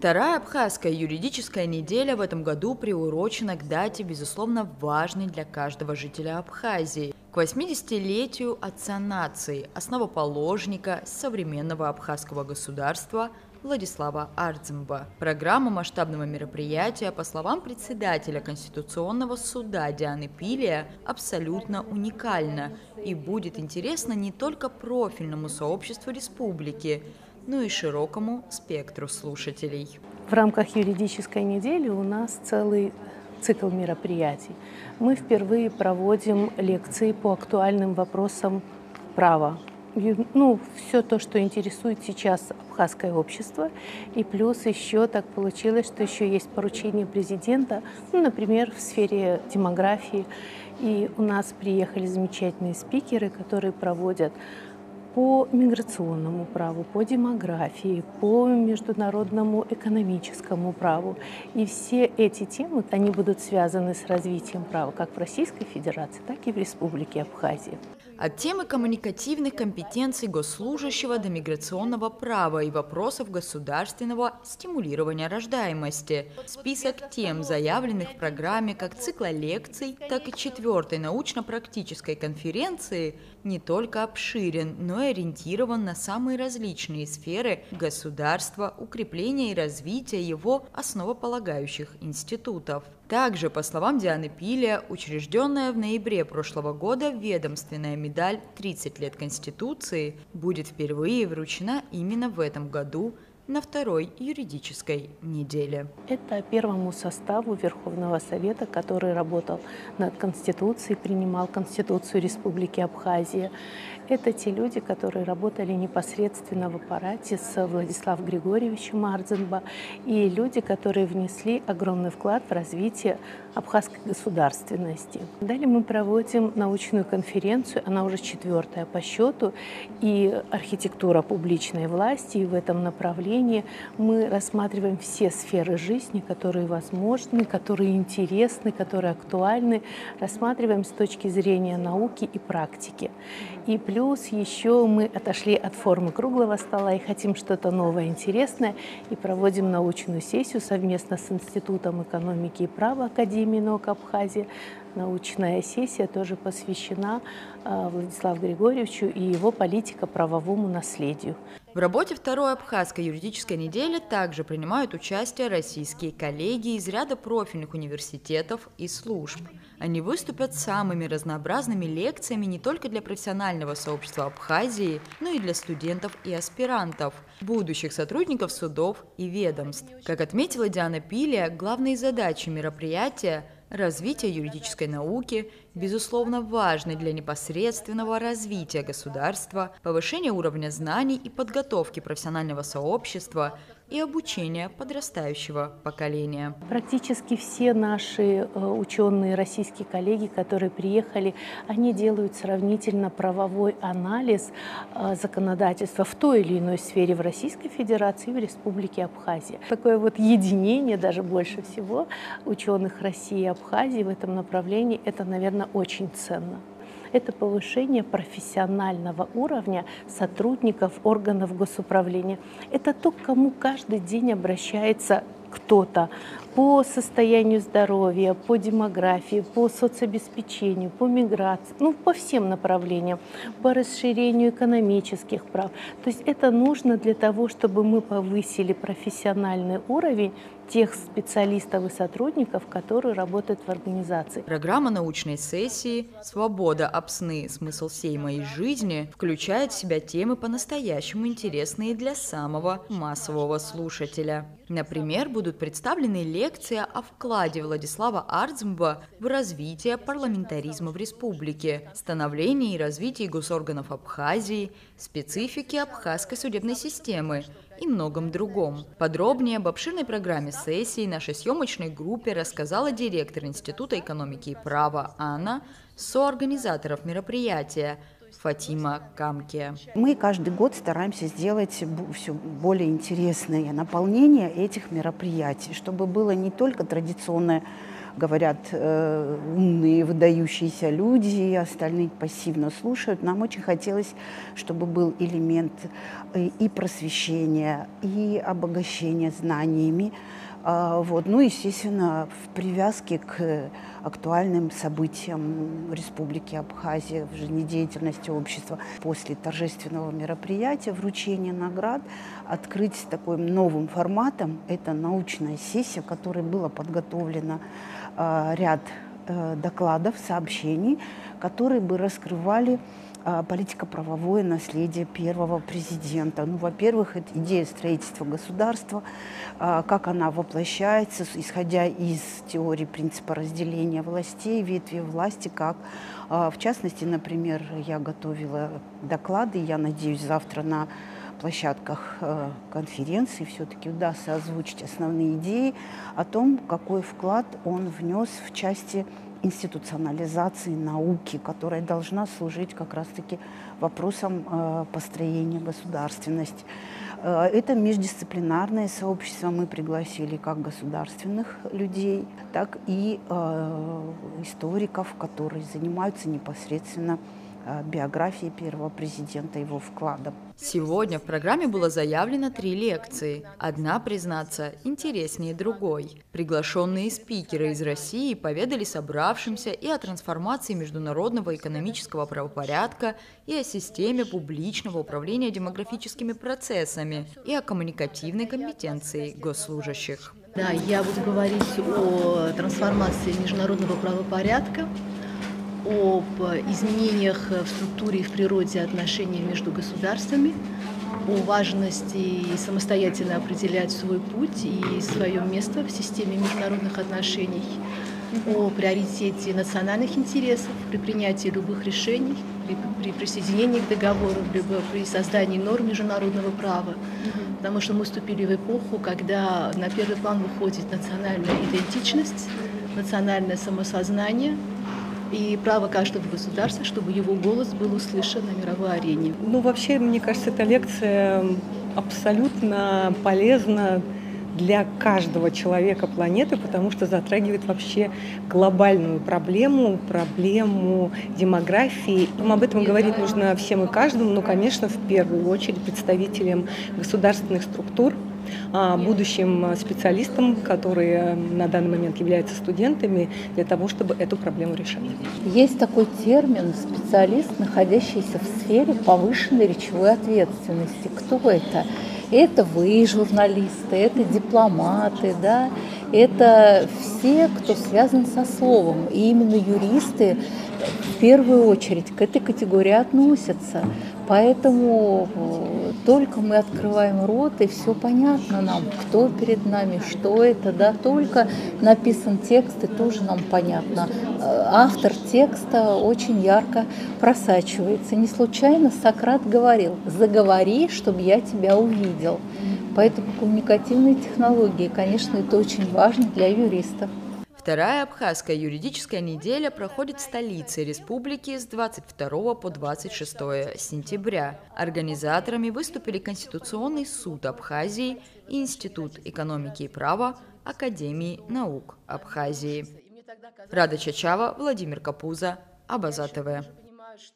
Вторая абхазская юридическая неделя в этом году приурочена к дате, безусловно, важной для каждого жителя Абхазии – к 80-летию отца нации, основоположника современного абхазского государства Владислава Арцымба. Программа масштабного мероприятия, по словам председателя Конституционного суда Дианы Пилия, абсолютно уникальна и будет интересна не только профильному сообществу республики, но и широкому спектру слушателей. В рамках юридической недели у нас целый цикл мероприятий. Мы впервые проводим лекции по актуальным вопросам права. Все то, что интересует сейчас абхазское общество. И плюс еще так получилось, что еще есть поручение президента, например, в сфере демографии. И у нас приехали замечательные спикеры, которые проводят по миграционному праву, по демографии, по международному экономическому праву. И все эти темы, они будут связаны с развитием права как в Российской Федерации, так и в Республике Абхазия. От темы коммуникативных компетенций госслужащего до миграционного права и вопросов государственного стимулирования рождаемости. Список тем, заявленных в программе как цикла лекций, так и 4-й научно-практической конференции, не только обширен, но и ориентирован на самые различные сферы государства, укрепления и развития его основополагающих институтов. Также, по словам Дианы Пилия, учрежденная в ноябре прошлого года ведомственная медаль «30 лет Конституции» будет впервые вручена именно в этом году на второй юридической неделе. Это первому составу Верховного Совета, который работал над Конституцией, принимал Конституцию Республики Абхазия. Это те люди, которые работали непосредственно в аппарате с Владиславом Григорьевичем Арцымба, и люди, которые внесли огромный вклад в развитие абхазской государственности. Далее мы проводим научную конференцию, она уже 4-я по счету, и архитектура публичной власти, и в этом направлении мы рассматриваем все сферы жизни, которые возможны, которые интересны, которые актуальны, рассматриваем с точки зрения науки и практики. И плюс еще мы отошли от формы круглого стола и хотим что-то новое, интересное, и проводим научную сессию совместно с Институтом экономики и права Академии наук Абхазии. Научная сессия тоже посвящена Владиславу Григорьевичу и его политико-правовому наследию. В работе второй абхазской юридической недели также принимают участие российские коллеги из ряда профильных университетов и служб. Они выступят с самыми разнообразными лекциями не только для профессионального сообщества Абхазии, но и для студентов и аспирантов, будущих сотрудников судов и ведомств. Как отметила Диана Пилия, главные задачи мероприятия – развитие юридической науки, безусловно, важны для непосредственного развития государства, повышения уровня знаний и подготовки профессионального сообщества и обучения подрастающего поколения. Практически все наши ученые, российские коллеги, которые приехали, они делают сравнительно правовой анализ законодательства в той или иной сфере в Российской Федерации и в Республике Абхазия. Такое вот единение, даже больше всего, ученых России и Абхазии в этом направлении, это, наверное, очень ценно. Это повышение профессионального уровня сотрудников органов госуправления. Это то, к кому каждый день обращается кто-то по состоянию здоровья, по демографии, по соцобеспечению, по миграции, по всем направлениям, по расширению экономических прав. То есть это нужно для того, чтобы мы повысили профессиональный уровень тех специалистов и сотрудников, которые работают в организации. Программа научной сессии «Свобода об сны. Смысл всей моей жизни» включает в себя темы по-настоящему интересные для самого массового слушателя. Например, будут представлены лекции о вкладе Владислава Арцымба в развитие парламентаризма в республике, становлении и развитии госорганов Абхазии, специфике абхазской судебной системы и многом другом. Подробнее об обширной программе сессии нашей съемочной группе рассказала директор Института экономики и права Анна, соорганизаторов мероприятия Фатима Камке. Мы каждый год стараемся сделать все более интересное наполнение этих мероприятий, чтобы было не только традиционное говорят умные, выдающиеся люди, остальные пассивно слушают. Нам очень хотелось, чтобы был элемент и просвещения, и обогащения знаниями. Вот. Ну, естественно, в привязке к актуальным событиям Республики Абхазия в жизнедеятельности общества. После торжественного мероприятия, вручения наград, открыть таким новым форматом. Это научная сессия, в которой было подготовлено ряд докладов, сообщений, которые бы раскрывали политико-правовое наследие первого президента. Ну, во-первых, это идея строительства государства, как она воплощается, исходя из теории принципа разделения властей, ветви власти, как, в частности, например, я готовила доклады, я надеюсь, завтра на площадках конференции все-таки удастся озвучить основные идеи о том, какой вклад он внес в части институционализации науки, которая должна служить как раз-таки вопросам построения государственности. Это междисциплинарное сообщество. Мы пригласили как государственных людей, так и историков, которые занимаются непосредственно биографией первого президента, его вкладом. Сегодня в программе было заявлено 3 лекции. Одна, признаться, интереснее другой. Приглашенные спикеры из России поведали собравшимся и о трансформации международного экономического правопорядка, и о системе публичного управления демографическими процессами, и о коммуникативной компетенции госслужащих. Да, я буду говорить о трансформации международного правопорядка, об изменениях в структуре и в природе отношений между государствами, о важности самостоятельно определять свой путь и свое место в системе международных отношений, о приоритете национальных интересов при принятии любых решений, при присоединении к договору, либо при создании норм международного права. Потому что мы вступили в эпоху, когда на первый план выходит национальная идентичность, национальное самосознание и право каждого государства, чтобы его голос был услышан на мировой арене. Ну, вообще, мне кажется, эта лекция абсолютно полезна для каждого человека планеты, потому что затрагивает вообще глобальную проблему демографии. Об этом говорить нужно всем и каждому, но, конечно, в первую очередь представителям государственных структур, будущим специалистам, которые на данный момент являются студентами, для того, чтобы эту проблему решать. Есть такой термин «специалист, находящийся в сфере повышенной речевой ответственности». Кто это? Это вы, журналисты, это дипломаты, да? Это все, кто связан со словом. И именно юристы в первую очередь к этой категории относятся. Поэтому только мы открываем рот, и все понятно нам, кто перед нами, что это, да, только написан текст, и тоже нам понятно. Автор текста очень ярко просачивается. Не случайно Сократ говорил: «Заговори, чтобы я тебя увидел». Поэтому коммуникативные технологии, конечно, это очень важно для юристов. Вторая абхазская юридическая неделя проходит в столице республики с 22 по 26 сентября. Организаторами выступили Конституционный суд Абхазии и Институт экономики и права Академии наук Абхазии. Рада Чачава, Владимир Капуза, Абаза ТВ.